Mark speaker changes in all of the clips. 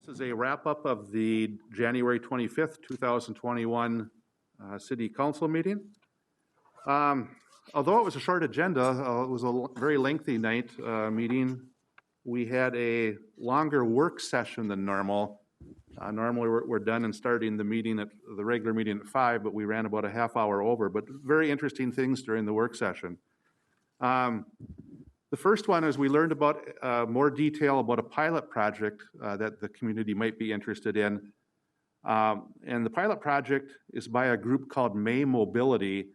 Speaker 1: This is a wrap-up of the January 25th, 2021 City Council meeting. Although it was a short agenda, it was a very lengthy night meeting. We had a longer work session than normal. Normally we're done and starting the meeting at the regular meeting at 5, but we ran about a half hour over, but very interesting things during the work session. The first one is we learned about more detail about a pilot project that the community might be interested in. And the pilot project is by a group called May Mobility.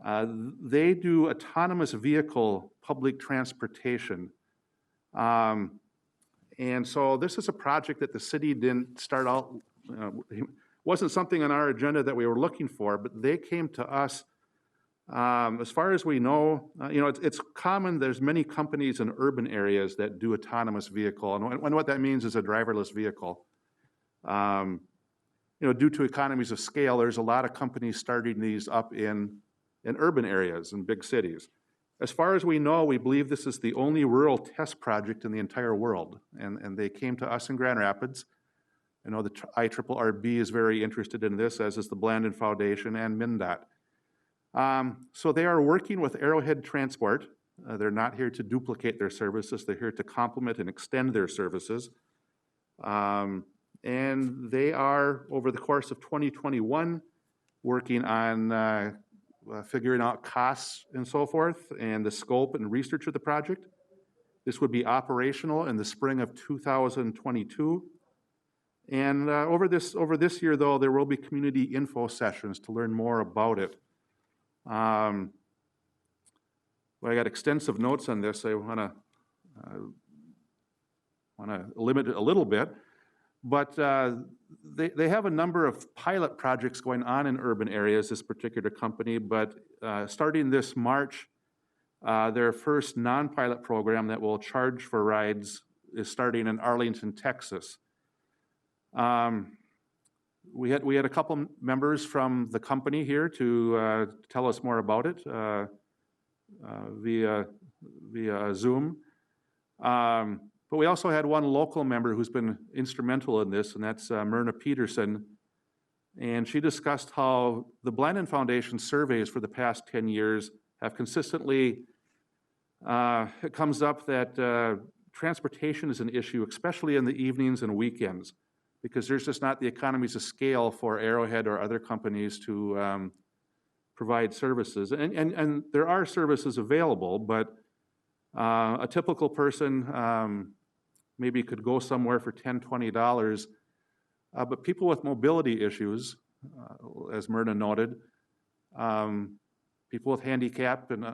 Speaker 1: They do autonomous vehicle public transportation. And so this is a project that the city didn't start out, wasn't something on our agenda that we were looking for, but they came to us. As far as we know, it's common, there's many companies in urban areas that do autonomous vehicle, and what that means is a driverless vehicle. Due to economies of scale, there's a lot of companies starting these up in urban areas, in big cities. As far as we know, we believe this is the only rural test project in the entire world, and they came to us in Grand Rapids. I know the IRRB is very interested in this, as is the Blandin Foundation and MnDOT. So they are working with Arrowhead Transport. They're not here to duplicate their services. They're here to complement and extend their services. And they are, over the course of 2021, working on figuring out costs and so forth, and the scope and research of the project. This would be operational in the spring of 2022. And over this year, though, there will be community info sessions to learn more about it. Well, I got extensive notes on this. I want to limit it a little bit, but they have a number of pilot projects going on in urban areas, this particular company, but starting this March, their first non-pilot program that will charge for rides is starting in Arlington, Texas. We had a couple members from the company here to tell us more about it via Zoom. But we also had one local member who's been instrumental in this, and that's Myrna Peterson. And she discussed how the Blandin Foundation surveys for the past 10 years have consistently, it comes up that transportation is an issue, especially in the evenings and weekends, because there's just not the economies of scale for Arrowhead or other companies to provide services. And there are services available, but a typical person maybe could go somewhere for $10, $20, but people with mobility issues, as Myrna noted, people with handicap and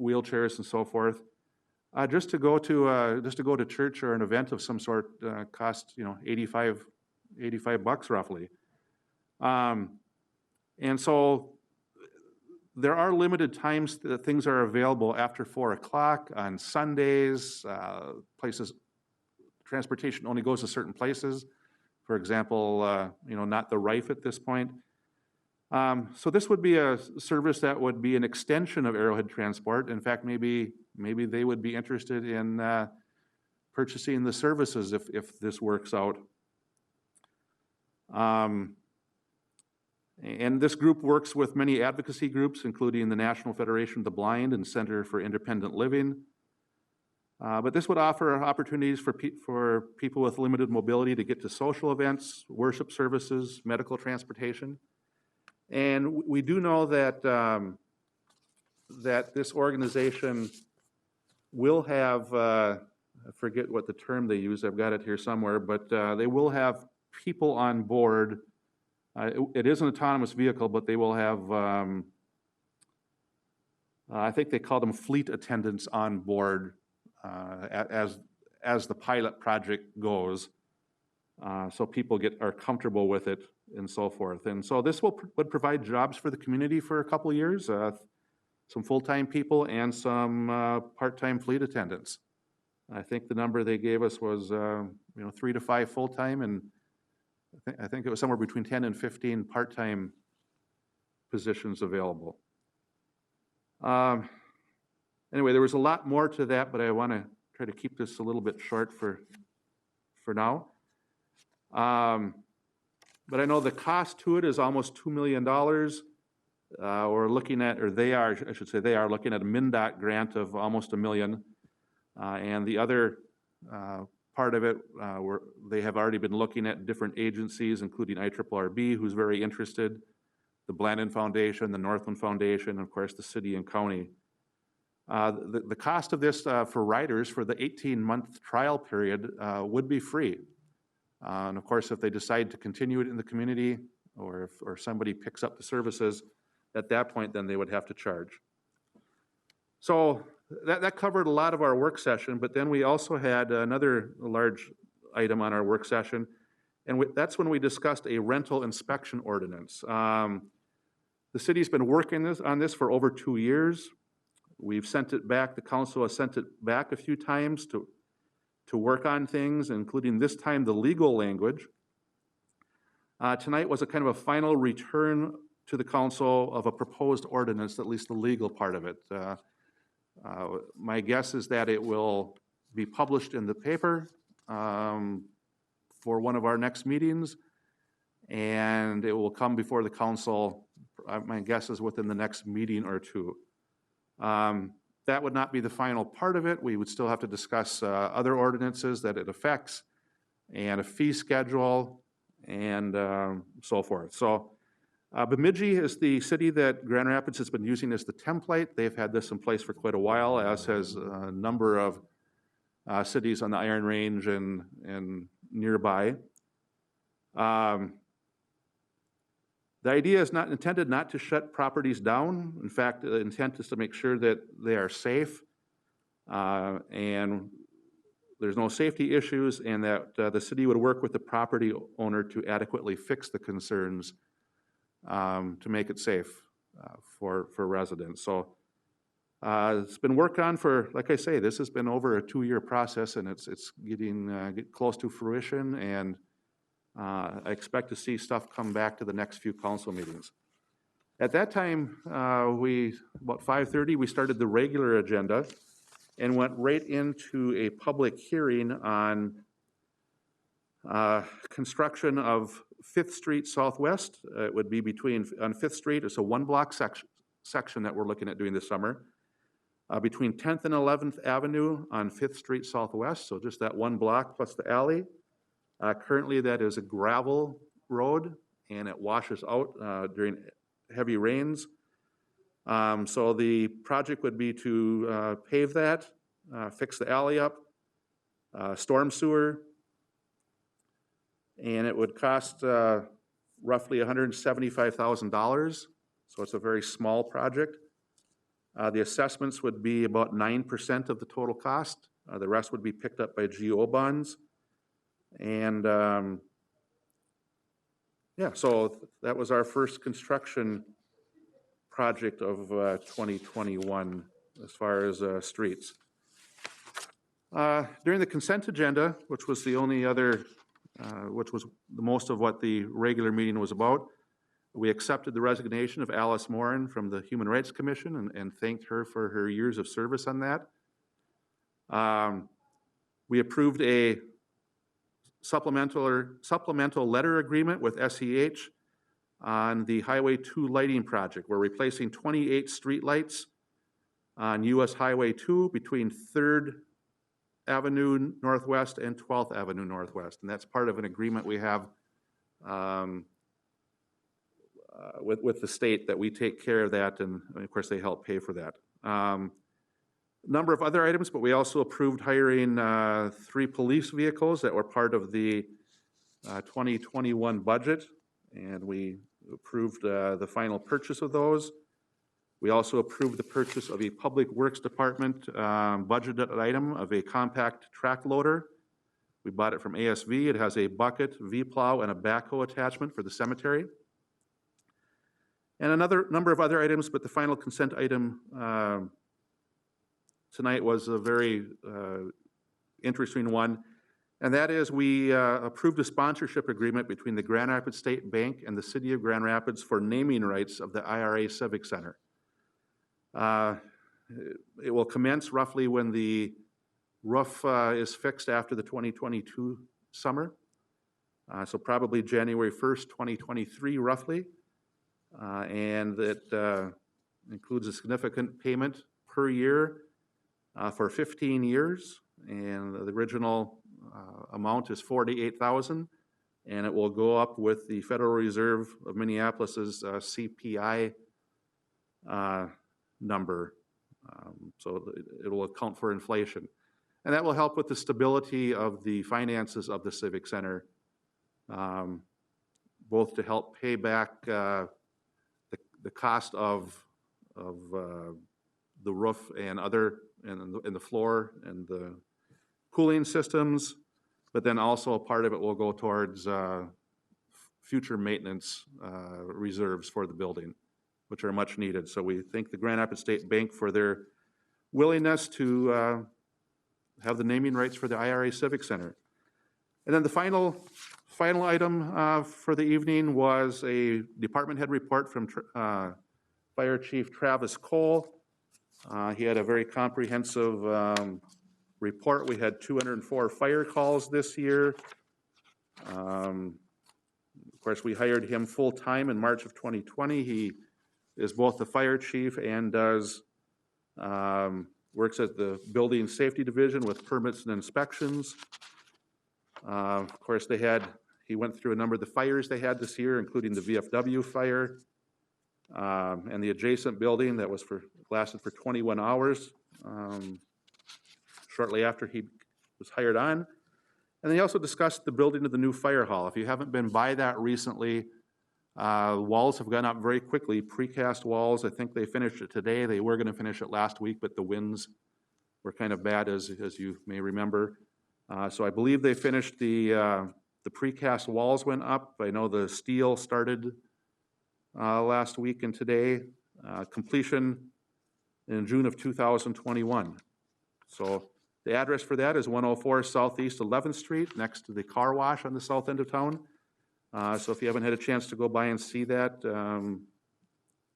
Speaker 1: wheelchairs and so forth, just to go to church or an event of some sort costs $85 roughly. And so there are limited times that things are available after 4 o'clock on Sundays. Transportation only goes to certain places. For example, not the Rife at this point. So this would be a service that would be an extension of Arrowhead Transport. In fact, maybe they would be interested in purchasing the services if this works out. And this group works with many advocacy groups, including the National Federation of the Blind and Center for Independent Living. But this would offer opportunities for people with limited mobility to get to social events, worship services, medical transportation. And we do know that, that this organization will have, I forget what the term they use, I've got it here somewhere, but they will have people on board. It is an autonomous vehicle, but they will have, I think they call them fleet attendants on board as the pilot project goes, so people are comfortable with it and so forth. And so this would provide jobs for the community for a couple of years, some full-time people and some part-time fleet attendants. I think the number they gave us was 3 to 5 full-time, and I think it was somewhere between 10 and 15 part-time positions available. Anyway, there was a lot more to that, but I want to try to keep this a little bit short for now. But I know the cost to it is almost $2 million. We're looking at, or they are, I should say, they are looking at a MnDOT grant of almost $1 million. And the other part of it, they have already been looking at different agencies, including IRRB, who's very interested, the Blandin Foundation, the Northland Foundation, and of course the city and county. The cost of this for riders for the 18-month trial period would be free. And of course, if they decide to continue it in the community, or if somebody picks up the services, at that point, then they would have to charge. So that covered a lot of our work session, but then we also had another large item on our work session, and that's when we discussed a rental inspection ordinance. The city's been working on this for over 2 years. We've sent it back, the council has sent it back a few times to work on things, including this time the legal language. Tonight was a kind of a final return to the council of a proposed ordinance, at least the legal part of it. My guess is that it will be published in the paper for one of our next meetings, and it will come before the council, my guess is within the next meeting or two. That would not be the final part of it. We would still have to discuss other ordinances that it affects, and a fee schedule, and so forth. So Bemidji is the city that Grand Rapids has been using as the template. They've had this in place for quite a while, as has a number of cities on the Iron Range and nearby. The idea is not intended not to shut properties down. In fact, the intent is to make sure that they are safe and there's no safety issues, and that the city would work with the property owner to adequately fix the concerns to make it safe for residents. So it's been worked on for, like I say, this has been over a 2-year process, and it's getting close to fruition, and I expect to see stuff come back to the next few council meetings. At that time, about 5:30, we started the regular agenda and went right into a public hearing on construction of 5th Street Southwest. It would be on 5th Street, it's a 1-block section that we're looking at doing this summer, between 10th and 11th Avenue on 5th Street Southwest, so just that 1 block plus the alley. Currently, that is a gravel road, and it washes out during heavy rains. So the project would be to pave that, fix the alley up, storm sewer, and it would cost roughly $175,000. So it's a very small project. The assessments would be about 9% of the total cost. The rest would be picked up by GO bonds. And yeah, so that was our first construction project of 2021 as far as streets. During the consent agenda, which was the only other, which was the most of what the regular meeting was about, we accepted the resignation of Alice Morin from the Human Rights Commission and thanked her for her years of service on that. We approved a supplemental letter agreement with SEH on the Highway 2 lighting project. We're replacing 28 streetlights on US Highway 2 between 3rd Avenue Northwest and 12th Avenue Northwest, and that's part of an agreement we have with the state that we take care of that, and of course they help pay for that. Number of other items, but we also approved hiring 3 police vehicles that were part of the 2021 budget, and we approved the final purchase of those. We also approved the purchase of a Public Works Department budgeted item of a compact track loader. We bought it from ASV. It has a bucket, V-plow, and a backhoe attachment for the cemetery. And another number of other items, but the final consent item tonight was a very interesting one, and that is we approved a sponsorship agreement between the Grand Rapids State Bank and the City of Grand Rapids for naming rights of the IRA Civic Center. It will commence roughly when the roof is fixed after the 2022 summer. So probably January 1st, 2023, roughly. And it includes a significant payment per year for 15 years. And the original amount is $48,000, and it will go up with the Federal Reserve of Minneapolis's CPI number. So it will account for inflation. And that will help with the stability of the finances of the Civic Center, both to help pay back the cost of the roof and other, and the floor and the cooling systems, but then also a part of it will go towards future maintenance reserves for the building, which are much needed. So we thank the Grand Rapids State Bank for their willingness to have the naming rights for the IRA Civic Center. And then the final item for the evening was a department head report from Fire Chief Travis Cole. He had a very comprehensive report. We had 204 fire calls this year. Of course, we hired him full-time in March of 2020. He is both the fire chief and does works at the Building Safety Division with permits and inspections. Of course, he went through a number of the fires they had this year, including the VFW fire and the adjacent building that lasted for 21 hours shortly after he was hired on. And they also discussed the building of the new fire hall. If you haven't been by that recently, walls have gone up very quickly. Precast walls, I think they finished it today. They were going to finish it last week, but the winds were kind of bad, as you may remember. So I believe they finished the precast walls went up. I know the steel started last week and today. Completion in June of 2021. So the address for that is 104 Southeast 11th Street, next to the car wash on the south end of town. So if you haven't had a chance to go by and see that,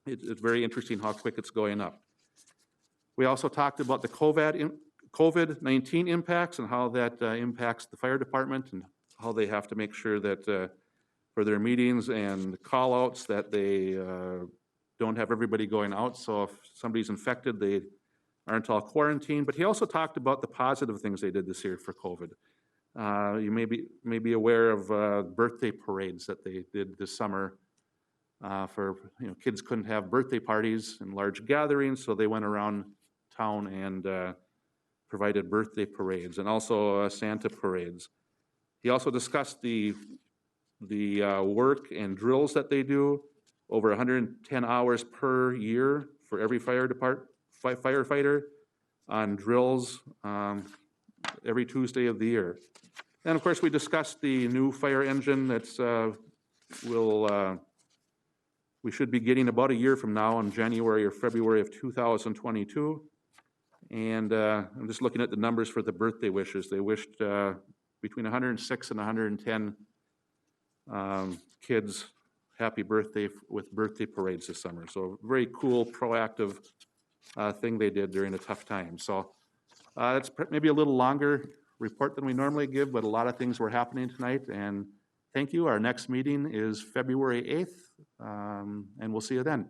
Speaker 1: it's very interesting how quick it's going up. We also talked about the COVID-19 impacts and how that impacts the fire department, and how they have to make sure that for their meetings and call-outs that they don't have everybody going out. So if somebody's infected, they aren't all quarantined. But he also talked about the positive things they did this year for COVID. You may be aware of birthday parades that they did this summer. Kids couldn't have birthday parties in large gatherings, so they went around town and provided birthday parades, and also Santa parades. He also discussed the work and drills that they do, over 110 hours per year for every firefighter on drills every Tuesday of the year. And of course, we discussed the new fire engine that's we should be getting about a year from now in January or February of 2022. And I'm just looking at the numbers for the birthday wishes. They wished between 106 and 110 kids happy birthday with birthday parades this summer. So very cool, proactive thing they did during a tough time. So that's maybe a little longer report than we normally give, but a lot of things were happening tonight. And thank you. Our next meeting is February 8th, and we'll see you then.